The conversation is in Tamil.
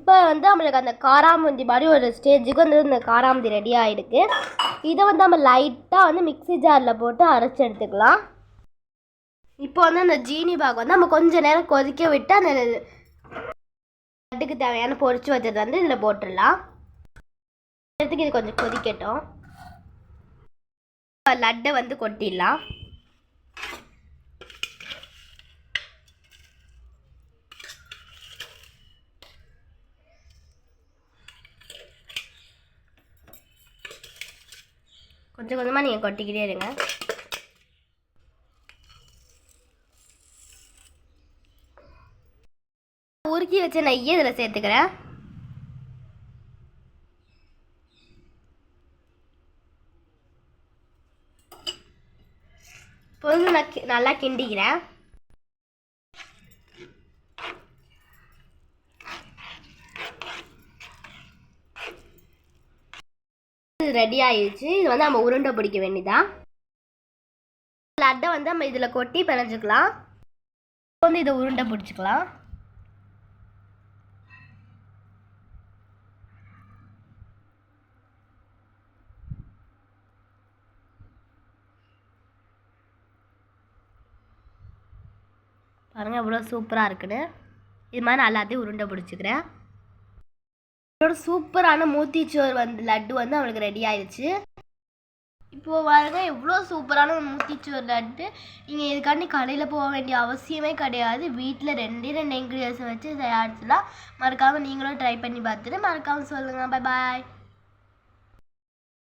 இப்போ வந்து நம்மளுக்கு அந்த காராமந்தி மாதிரி ஒரு ஸ்டேஜுக்கு வந்து இந்த காராமந்தி ரெடி ஆகிடுக்கு. இதை வந்து நம்ம லைட்டாக வந்து மிக்ஸி ஜாரில் போட்டு அரைச்சி எடுத்துக்கலாம். இப்போ வந்து அந்த ஜீனி பாகு வந்து நம்ம கொஞ்சம் நேரம் கொதிக்க விட்டு அந்த லட்டுக்கு தேவையான பொரிச்சு வச்சது வந்து இதில் போட்டுடலாம். நேரத்துக்கு இது கொஞ்சம் கொதிக்கட்டும். லட்டை வந்து கொட்டிடலாம். கொஞ்சம் கொஞ்சமாக நீங்கள் கொட்டிக்கிட்டே இருங்க. உருக்கி வச்ச நெய்யை இதில் சேர்த்துக்கிறேன். இப்போ வந்து நான் நல்லா கிண்டிக்கிறேன். ரெடி ஆயிடுச்சு. இது வந்து நம்ம உருண்டை பிடிக்க வேண்டியதான். லட்டை வந்து நம்ம இதில் கொட்டி பிணைஞ்சிக்கலாம். வந்து இதை உருண்டை பிடிச்சிக்கலாம். பாருங்கள் எவ்வளோ சூப்பராக இருக்குன்னு. இது மாதிரி நான் எல்லாத்தையும் உருண்டை பிடிச்சிக்கிறேன். இதோட சூப்பரான மூத்திச்சோறு வந்து லட்டு வந்து அவளுக்கு ரெடி ஆயிடுச்சு. இப்போது பாருங்க எவ்வளோ சூப்பரான மூத்திச்சோறு லட்டு. நீங்கள் இதுக்காண்டி கடையில் போக வேண்டிய அவசியமே கிடையாது. வீட்டில் ரெண்டு இன்க்ரீடியன்ஸ் வச்சு தயாரிச்சுலாம். மறக்காமல் நீங்களும் ட்ரை பண்ணி பார்த்துட்டு மறக்காமல் சொல்லுங்கள். பாய்.